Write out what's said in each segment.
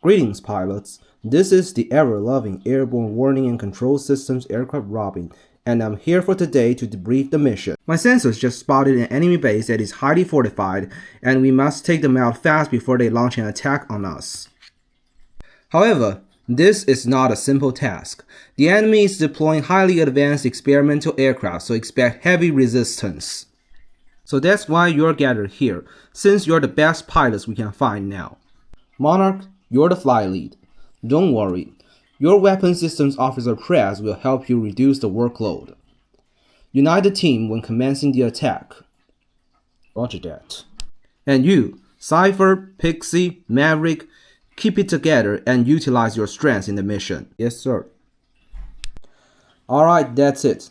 Greetings, pilots. This is the ever-loving Airborne Warning and Control Systems aircraft Robin, and I'm here for today to debrief the mission. My sensors just spotted an enemy base that is highly fortified, and we must take them out fast before they launch an attack on us. However, this is not a simple task. The enemy is deploying highly advanced experimental aircraft, so expect heavy resistance. So that's why you're gathered here, since you're the best pilots we can find now. Monarch, you're the fly lead. Don't worry, your Weapon Systems Officer Prez will help you reduce the workload. Unite the team when commencing the attack. Roger that. And you, Cypher, Pixie, Maverick, keep it together and utilize your strengths in the mission. Yes, sir. Alright, that's it.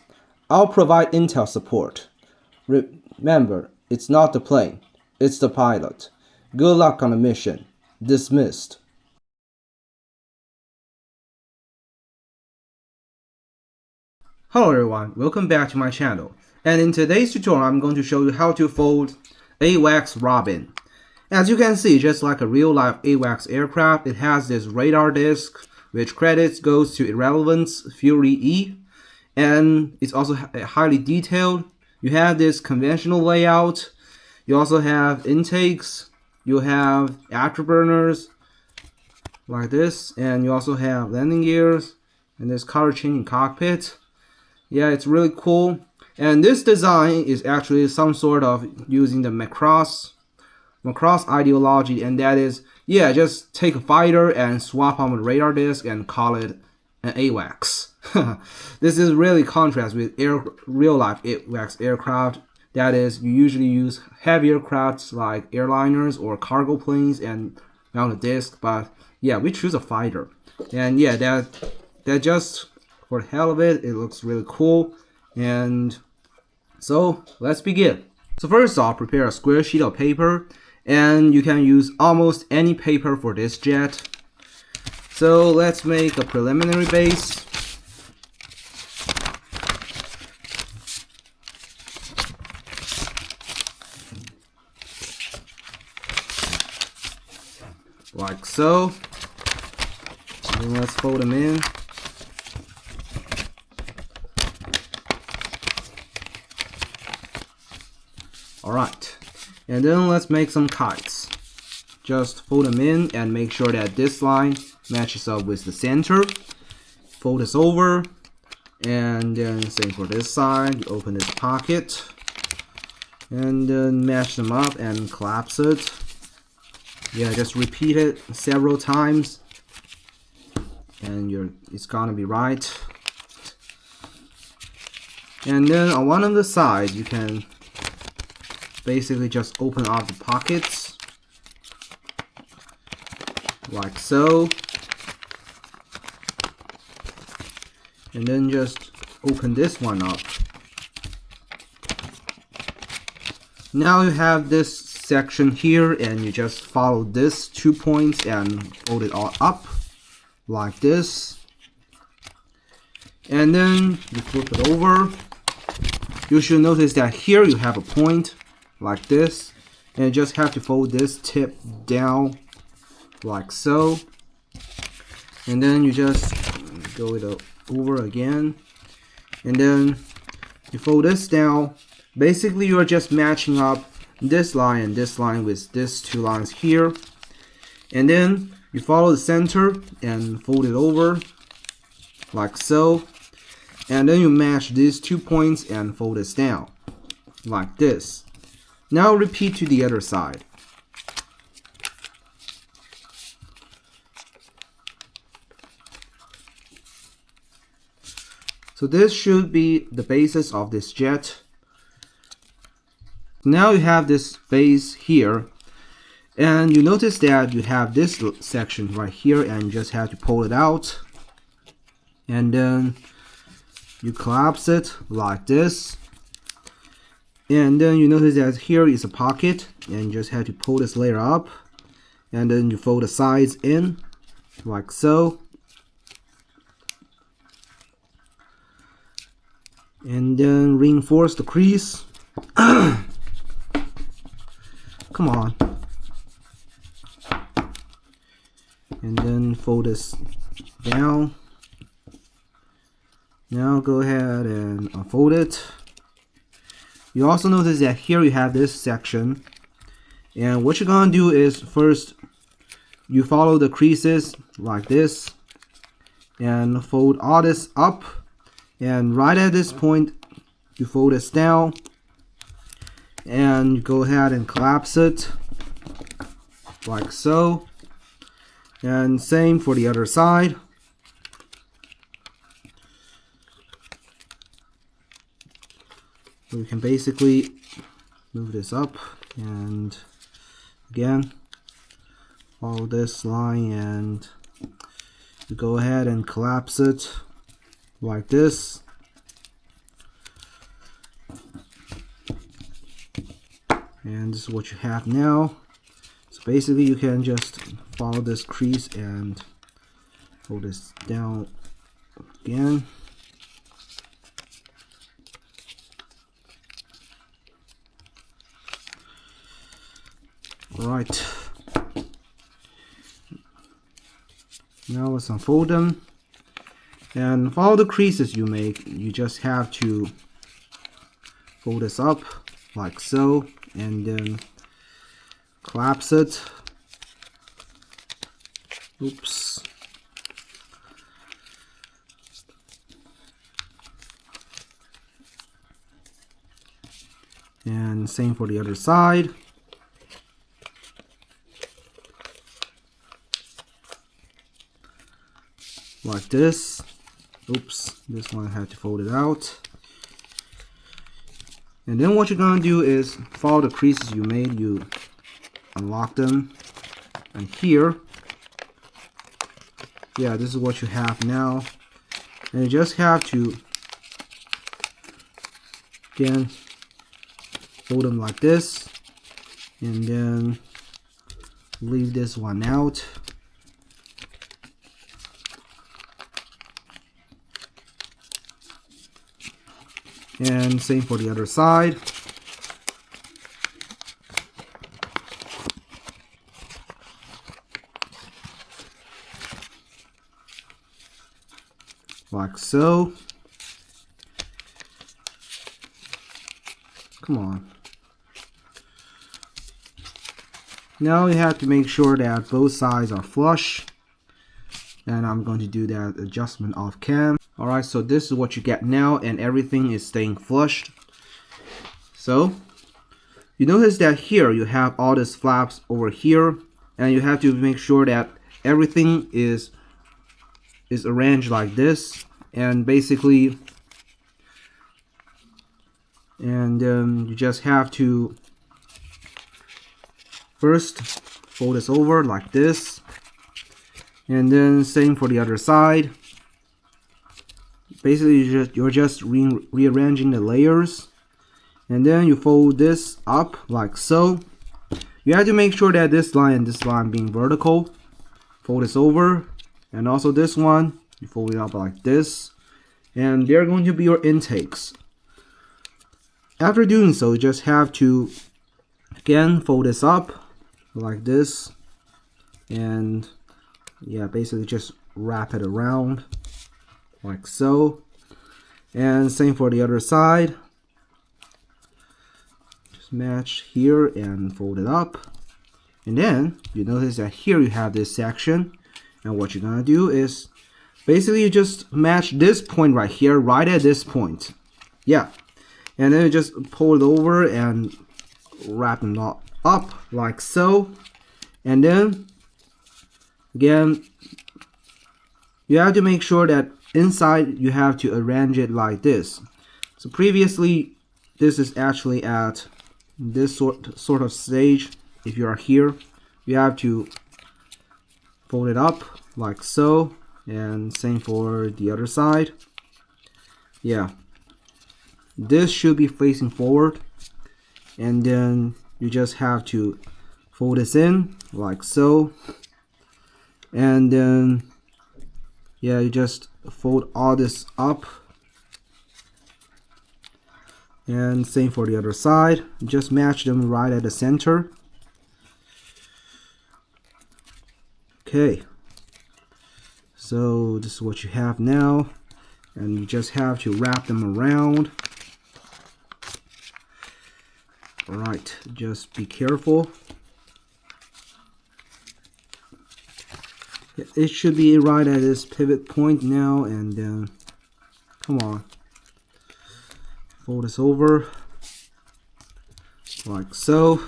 I'll provide intel support. Remember, it's not the plane, it's the pilot. Good luck on the mission. Dismissed. Hello everyone, welcome back to my channel. And in today's tutorial, I'm going to show you how to fold AWACS Robin. As you can see, just like a real-life AWACS aircraft, it has this radar disc, which credits goes to Irrelevance Fury E, and it's also highly detailed. You have this conventional layout. You also have intakes. You have afterburners like this, and you also have landing gears and this color changing cockpit. Yeah, it's really cool. And this design is actually some sort of using the Macross ideology, and that is, yeah, just take a fighter and swap on the radar disc and call it an AWACS. This is really contrast with real-life AWACS aircraft. That is, you usually use heavy aircrafts like airliners or cargo planes and mount a disc, but yeah, we choose a fighter. And yeah, that just, for the hell of it, it looks really cool. And so let's begin. So first off, prepare a square sheet of paper, and you can use almost any paper for this jet. So let's make a preliminary base. Like so. And then let's fold them in. Alright, and then let's make some kites. Just fold them in and make sure that this line matches up with the center. Fold this over, and then same for this side. You open this pocket, and then match them up and collapse it. Yeah, just repeat it several times, and it's gonna be right. And then on one of the sides, you can basically just open up the pockets like so, and then just open this one up. Now you have this section here, and you just follow this 2 points and fold it all up like this, and then you flip it over. You should notice that here you have a point like this, and you just have to fold this tip down like so, and then you just go it over again, and then you fold this down. Basically, you're just matching up this line and this line with these two lines here, and then you follow the center and fold it over like so, and then you match these 2 points and fold this down like this. Now repeat to the other side. So this should be the basis of this jet. Now you have this base here, and you notice that you have this section right here, and you just have to pull it out, and then you collapse it like this. And then you notice that here is a pocket, and you just have to pull this layer up, and then you fold the sides in like so, and then reinforce the crease. Come on. and then fold this down. Now go ahead and unfold it. You also notice that here you have this section, and what you're gonna do is first you follow the creases like this and fold all this up, and right at this point you fold this down and you go ahead and collapse it like so, and same for the other side. We can basically move this up and again follow this line and you go ahead and collapse it like this. And this is what you have now. So basically you can just follow this crease and fold this down again. Alright, now let's unfold them, and for all the creases you make, you just have to fold this up like so and then collapse it. Oops. And same for the other side. Like this. Oops, this one I had to fold it out. And then what you're gonna do is follow the creases you made, you unlock them, and here, yeah, this is what you have now. And you just have to again fold them like this and then leave this one out. And same for the other side. Like so. Come on. Now you have to make sure that both sides are flush. And I'm going to do that adjustment off cam. Alright, so this is what you get now, and everything is staying flushed. So you notice that here you have all these flaps over here, and you have to make sure that everything is arranged like this, and basically you just have to first fold this over like this, and then same for the other side. Basically you're just rearranging the layers, and then you fold this up like so. You have to make sure that this line and this line being vertical. Fold this over, and also this one you fold it up like this, and they're going to be your intakes. After doing so, you just have to again fold this up like this, and yeah, basically just wrap it around like so, and same for the other side. Just match here and fold it up, and then you notice that here you have this section, and what you're gonna do is basically you just match this point right here, right at this point, yeah, and then you just pull it over and wrap them up like so, and then again you have to make sure that inside you have to arrange it like this. So previously this is actually at this sort of stage. If you are here, you have to fold it up like so, and same for the other side. Yeah, this should be facing forward, and then you just have to fold this in like so, and then yeah, you just fold all this up, and same for the other side. Just match them right at the center. Okay, So this is what you have now, and you just have to wrap them around. Alright, just be careful. It should be right at this pivot point now, and then come on, fold this over like so,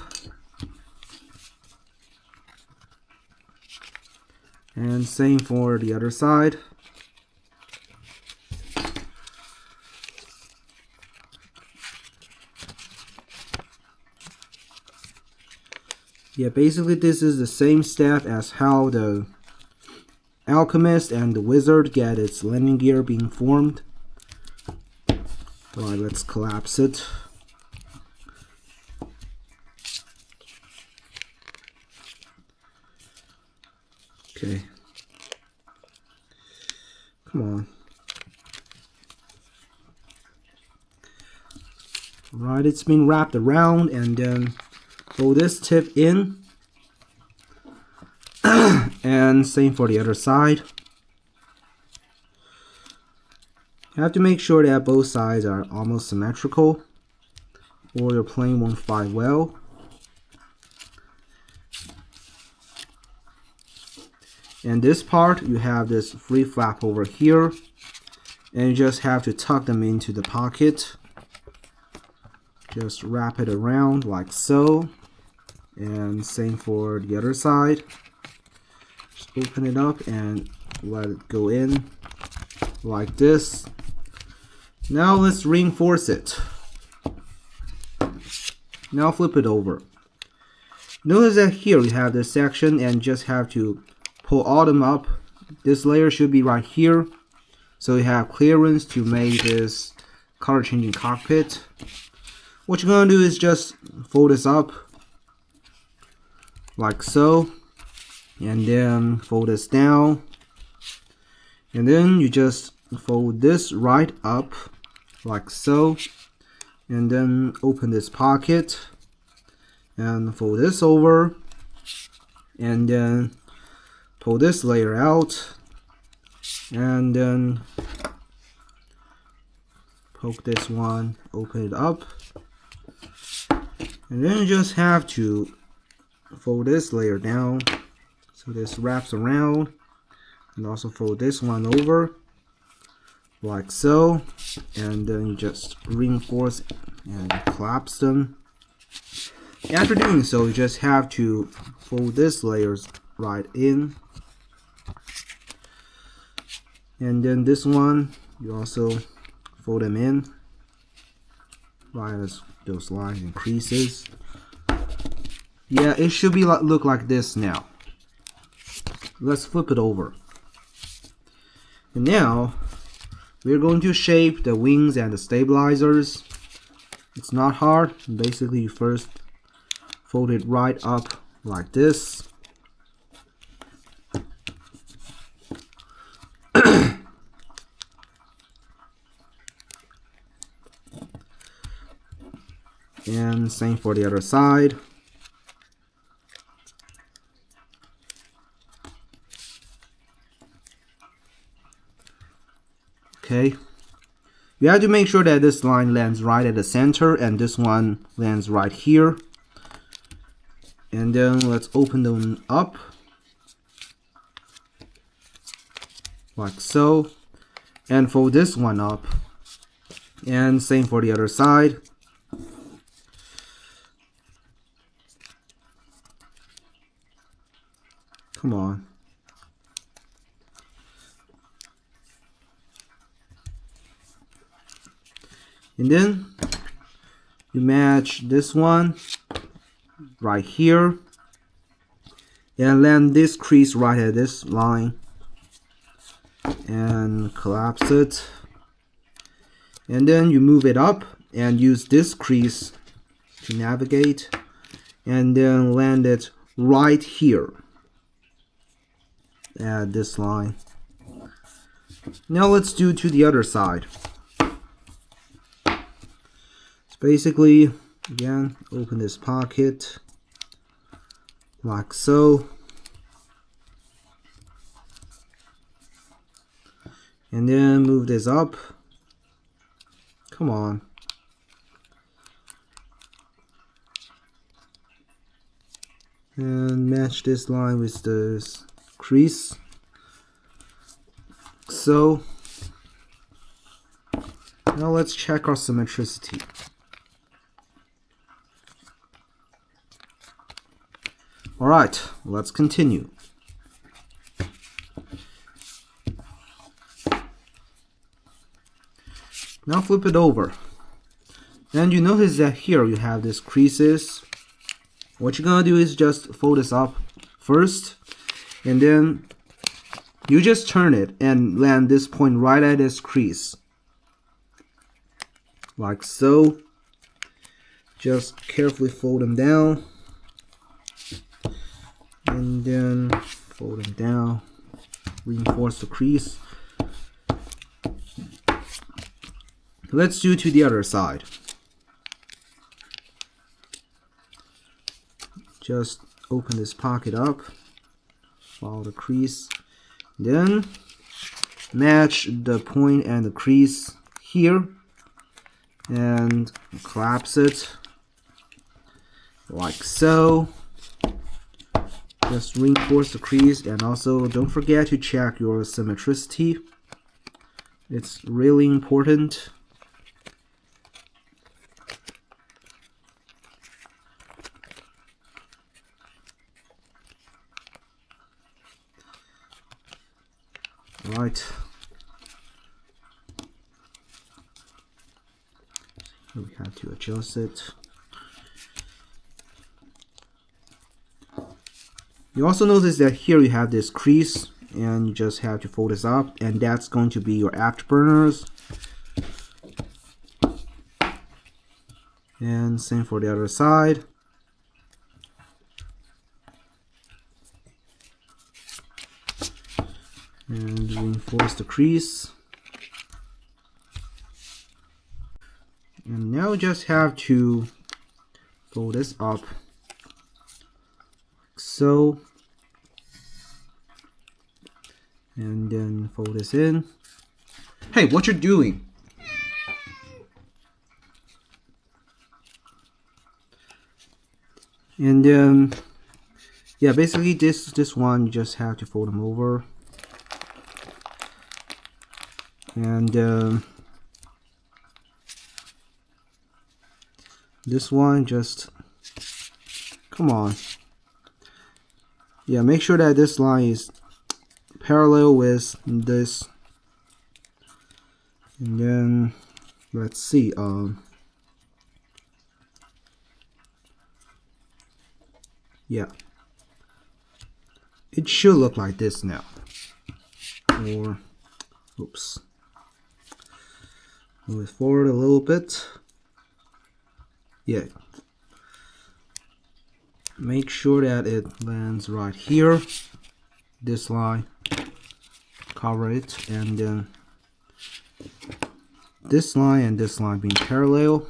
and same for the other side. Yeah, basically this is the same step as how the alchemist and the wizard get its landing gear being formed. Alright, let's collapse it. Okay. Come on. Alright, it's been wrapped around, and then fold this tip in. And same for the other side. You have to make sure that both sides are almost symmetrical, or your plane won't fly well. And this part, you have this free flap over here, and you just have to tuck them into the pocket. Just wrap it around like so, and same for the other side. Just open it up and let it go in like this. Now let's reinforce it. Now flip it over. Notice that here you have this section, and just have to pull all them up. This layer should be right here, so you have clearance to make this color changing cockpit. What you're gonna do is just fold this up like so, and then fold this down, and then you just fold this right up like so, and then open this pocket and fold this over, and then pull this layer out, and then poke this one, open it up, and then you just have to fold this layer down so this wraps around, and also fold this one over like so, and then you just reinforce and collapse them. After doing so, you just have to fold this layers right in, and then this one you also fold them in right as those lines and creases. Yeah, it should be look like this now. Let's flip it over. And now we're going to shape the wings and the stabilizers. It's not hard. Basically, you first fold it right up like this. And same for the other side. Okay, you have to make sure that this line lands right at the center, and this one lands right here. And then let's open them up like so, and fold this one up, and same for the other side. Come on. And then you match this one right here, and land this crease right at this line, and collapse it. And then you move it up and use this crease to navigate, and then land it right here at this line. Now let's do to the other side. Basically, again, open this pocket like so, and then move this up. Come on. And match this line with this crease. So now let's check our symmetricity. Alright, let's continue. Now flip it over. And you notice that here you have these creases. What you're gonna do is just fold this up first, and then you just turn it and land this point right at this crease. Like so. Just carefully fold them down. And then fold them down. Reinforce the crease. Let's do to the other side. Just open this pocket up, follow the crease, then match the point and the crease here and collapse it like so. Just reinforce the crease, and also don't forget to check your symmetricity. It's really important. Right. We have to adjust it. You also notice that here you have this crease, and you just have to fold this up, and that's going to be your afterburners. And same for the other side. And reinforce the crease. And now just have to fold this up like so, and then fold this in. Hey, what you doing? And yeah, basically this one you just have to fold them over. And this one, just come on. Yeah, make sure that this line is parallel with this. And then let's see, yeah, it should look like this now. Or oops, move it forward a little bit. Yeah, make sure that it lands right here, this line, cover it, and then this line and this line being parallel.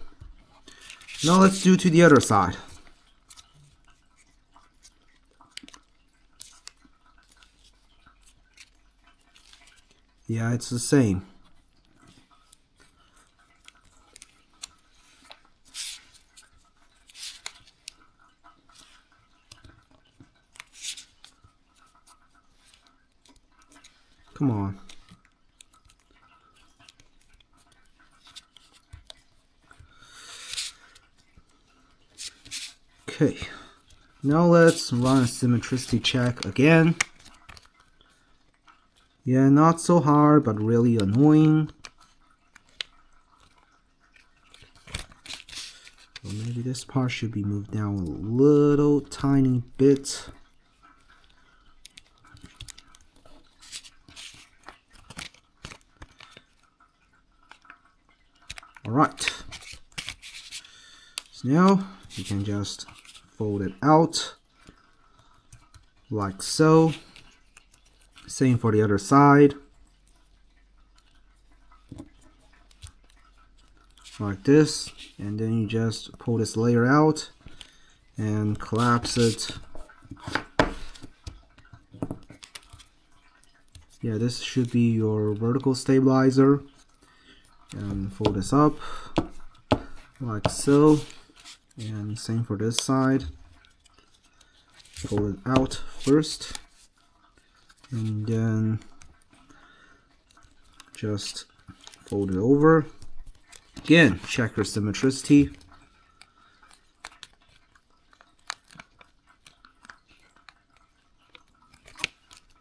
Now let's do to the other side. Yeah, it's the same. Come on. Okay, now let's run a symmetricity check again. Yeah, not so hard, but really annoying. So maybe this part should be moved down a little tiny bit. Alright, so now you can just fold it out like so. Same for the other side, like this, and then you just pull this layer out and collapse it Yeah, this should be your vertical stabilizer. And fold this up like so. And same for this side. Fold it out first. And then just fold it over. Again, check your symmetricity.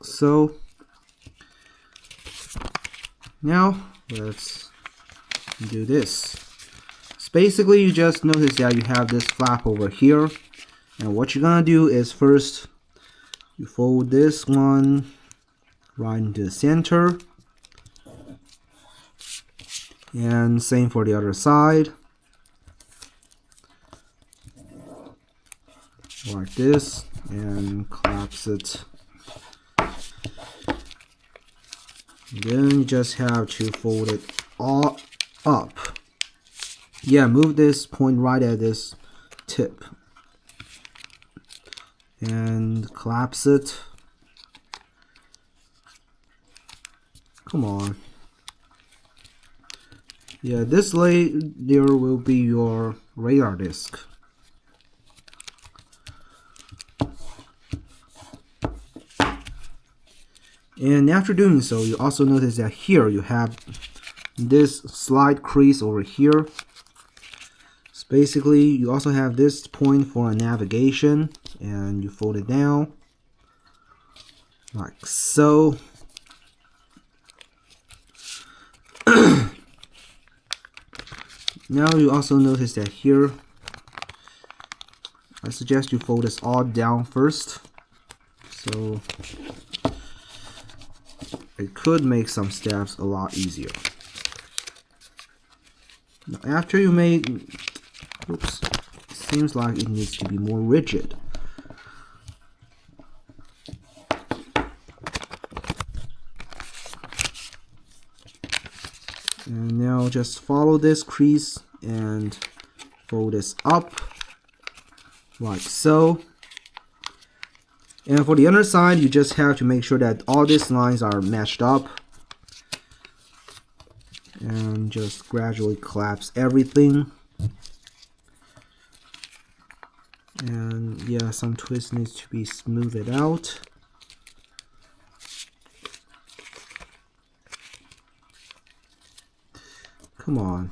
So now let's do this. So basically you just notice that you have this flap over here, and what you're gonna do is first you fold this one right into the center, and same for the other side, like this, and collapse it. Then you just have to fold it all up. Yeah, move this point right at this tip and collapse it. Come on. Yeah, this layer will be your radar disc. And after doing so, you also notice that here you have this slight crease over here. So basically, you also have this point for a navigation, and you fold it down like so. Now you also notice that here, I suggest you fold this all down first, so it could make some steps a lot easier. Now after you made, oops, it seems like it needs to be more rigid. And now just follow this crease and fold this up like so. And for the other side, you just have to make sure that all these lines are matched up. And just gradually collapse everything. And yeah, some twist needs to be smoothed out. Come on.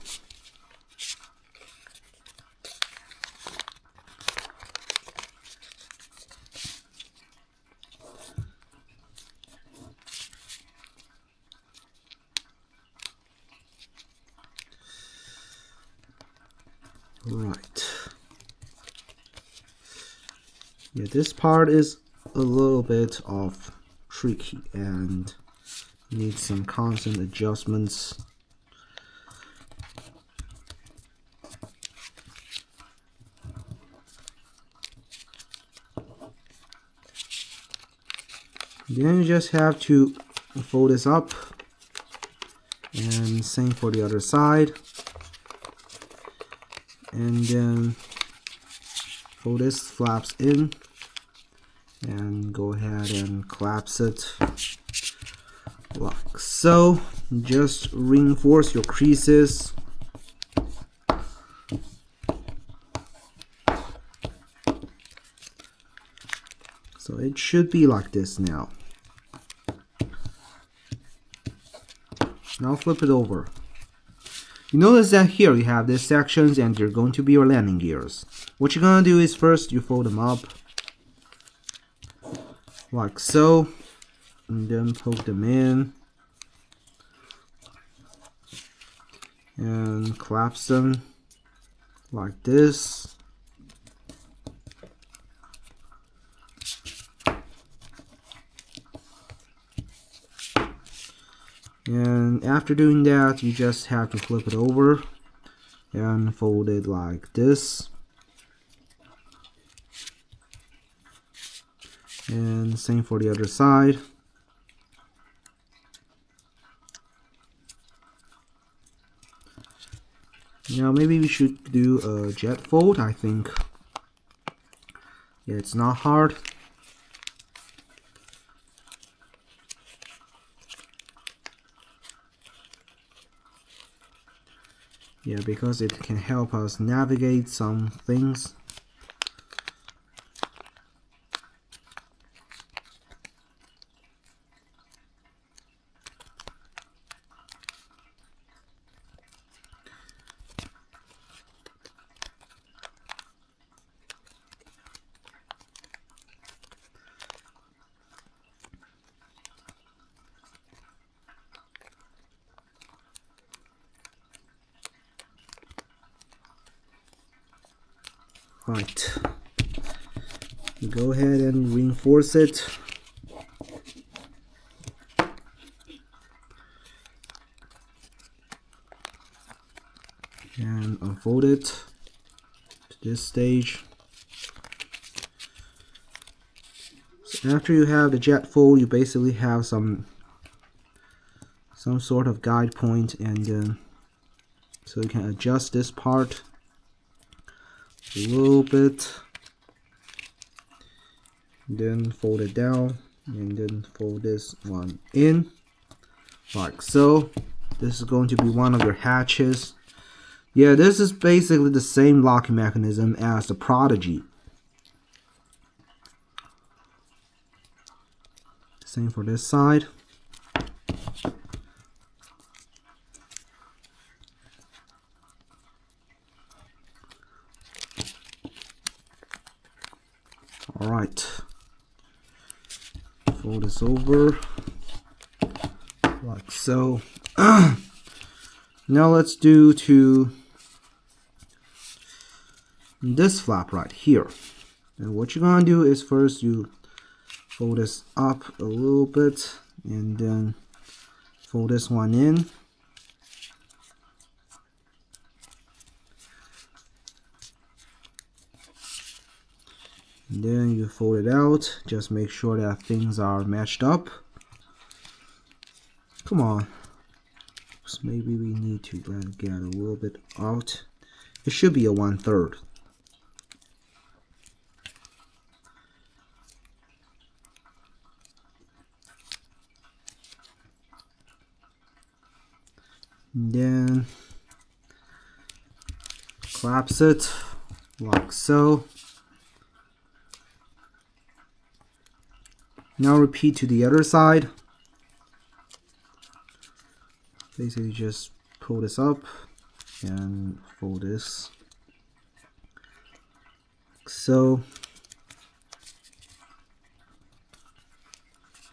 Right. Yeah, this part is a little bit of tricky and needs some constant adjustments. Then you just have to fold this up, and same for the other side, and then fold this flaps in and go ahead and collapse it like so. Just reinforce your creases. So it should be like this now. Now flip it over. You notice that here you have these sections and they're going to be your landing gears. What you're gonna do is first you fold them up like so, and then poke them in and collapse them like this. And after doing that, you just have to flip it over and fold it like this. And same for the other side. Now maybe we should do a jet fold. I think, yeah, it's not hard. Yeah, because it can help us navigate some things. Right, go ahead and reinforce it. And unfold it to this stage. So after you have the jet fold, you basically have some sort of guide point, and so you can adjust this part a little bit, then fold it down, and then fold this one in like so. This is going to be one of your hatches. Yeah, this is basically the same locking mechanism as the Prodigy. Same for this side. Alright, fold this over like so. Now let's do to this flap right here. And what you're gonna do is first you fold this up a little bit and then fold this one in. And then you fold it out. Just make sure that things are matched up. Come on. So maybe we need to get a little bit out. It should be a 1/3. And then collapse it like so. Now repeat to the other side. Basically just pull this up and fold this like so.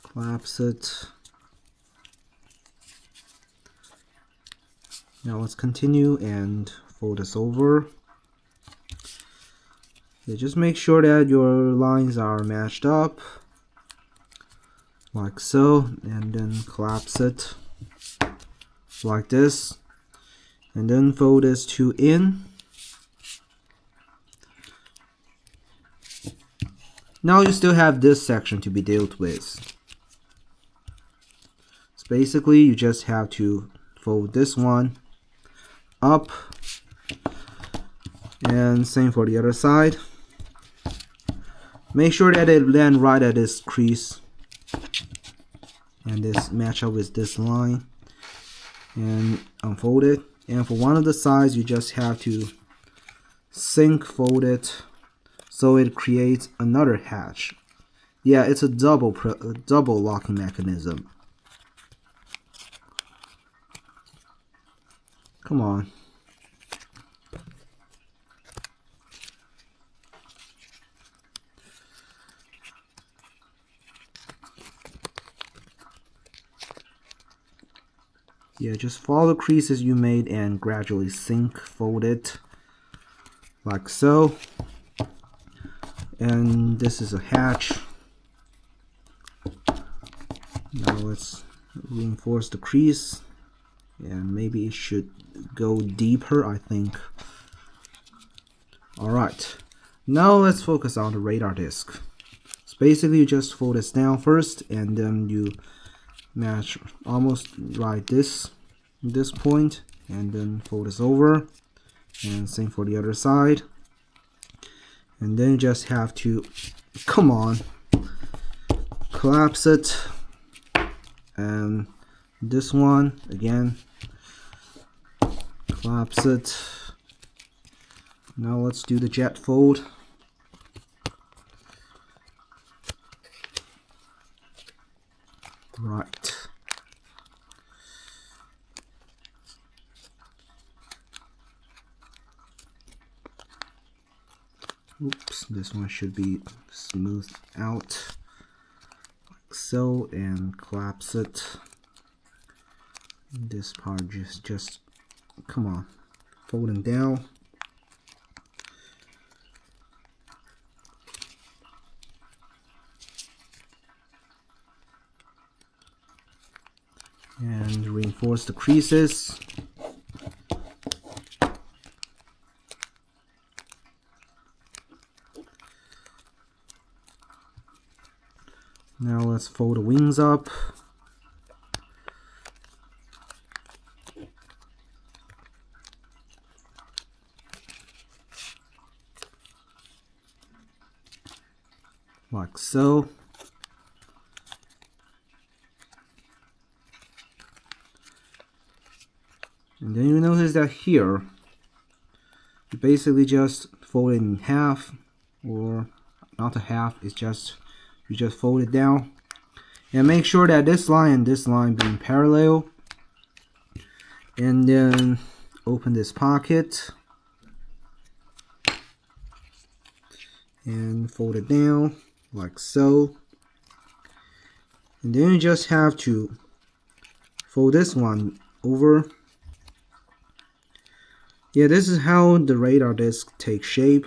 Collapse it. Now let's continue and fold this over. Yeah, just make sure that your lines are matched up like so, and then collapse it like this, and then fold this to in. Now you still have this section to be dealt with. So basically you just have to fold this one up, and same for the other side. Make sure that it land right at this crease and this match up with this line, and unfold it. And for one of the sides you just have to sync fold it so it creates another hatch. Yeah, it's a double locking mechanism. Come on. Yeah, just follow the creases you made and gradually sync fold it like so. And this is a hatch. Now let's reinforce the crease, and maybe it should go deeper, I think. Alright, now let's focus on the radar disc. So basically you just fold this down first, and then you match almost right this point, and then fold this over, and same for the other side. And then you just have to, come on, collapse it, and this one again, collapse it. Now let's do the jet fold. Right. Oops, this one should be smoothed out like so, and collapse it. This part just come on, folding down. And reinforce the creases. Now let's fold the wings up. Like so. And then you notice that here, you basically just fold it in half, or not a half, it's just, you just fold it down. And make sure that this line and this line being parallel. And then open this pocket. And fold it down, like so. And then you just have to fold this one over. Yeah, this is how the radar disc takes shape.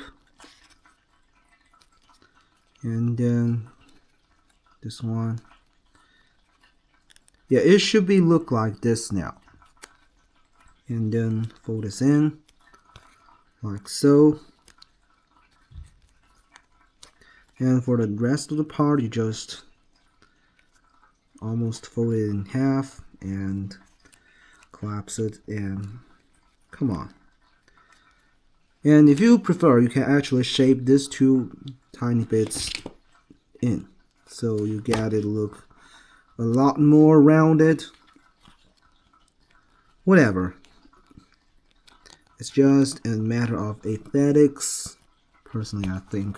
And then this one. Yeah, it should be look like this now. And then fold this in like so. And for the rest of the part, you just almost fold it in half and collapse it, and come on. And if you prefer, you can actually shape these two tiny bits in, so you get it look a lot more rounded. Whatever. It's just a matter of aesthetics, personally, I think.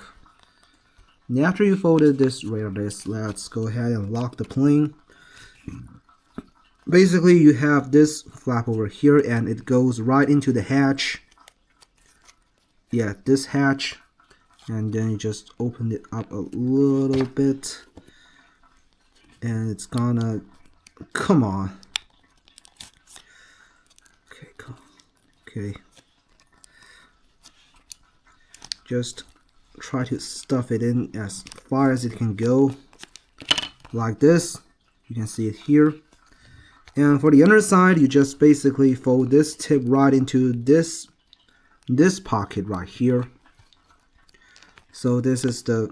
And after you folded this radar disc, let's go ahead and lock the plane. Basically, you have this flap over here, and it goes right into the hatch. Yeah, this hatch, and then you just open it up a little bit, and it's gonna, come on. Okay, cool. Okay. Just try to stuff it in as far as it can go, like this. You can see it here. And for the underside, you just basically fold this tip right into this pocket right here. So this is the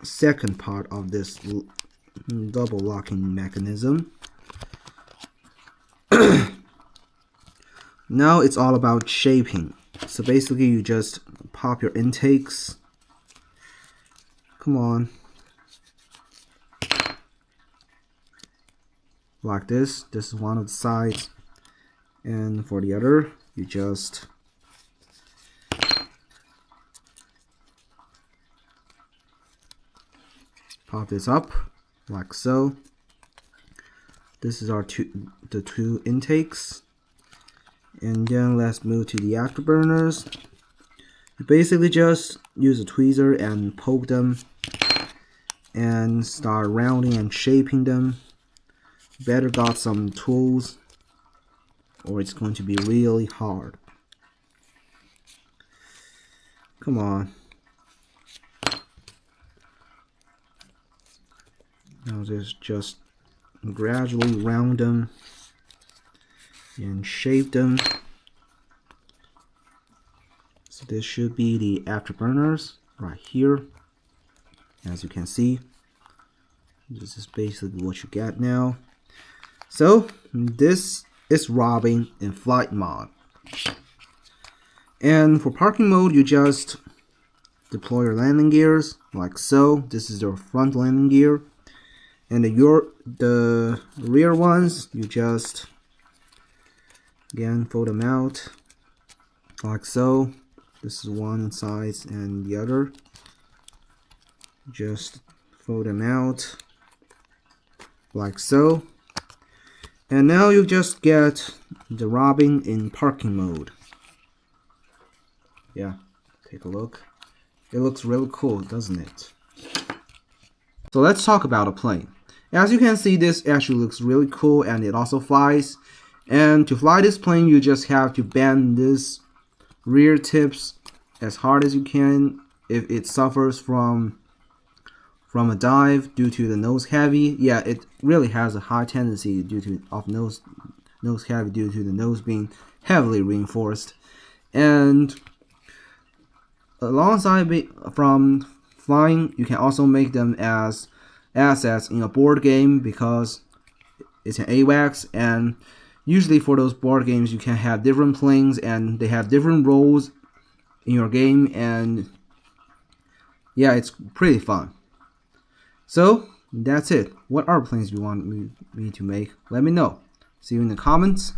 second part of this double locking mechanism. Now it's all about shaping. So basically you just pop your intakes. Come on. Like this. This is one of the sides. And for the other, you just pop this up like so. This is the two intakes. And then let's move to the afterburners. You basically just use a tweezer and poke them and start rounding and shaping them. Better got some tools, or it's going to be really hard. Come on. Now just gradually round them and shape them. So this should be the afterburners right here. As you can see, this is basically what you get now. So this is robbing in flight mode. And for parking mode, you just deploy your landing gears like so. This is your front landing gear. And the rear ones, you just again fold them out like so. This is one side and the other. Just fold them out like so. And now you just get the Robin in parking mode. Yeah, take a look. It looks really cool, doesn't it? So let's talk about a plane. As you can see, this actually looks really cool and it also flies. And to fly this plane, you just have to bend this rear tips as hard as you can. If it suffers from a dive due to the nose heavy, yeah, it really has a high tendency due to nose heavy due to the nose being heavily reinforced. And alongside from flying, you can also make them as assets in a board game because it's an AWACS, and usually for those board games you can have different planes and they have different roles in your game, and yeah, it's pretty fun. So that's it. What other planes do you want me to make? Let me know. See you in the comments.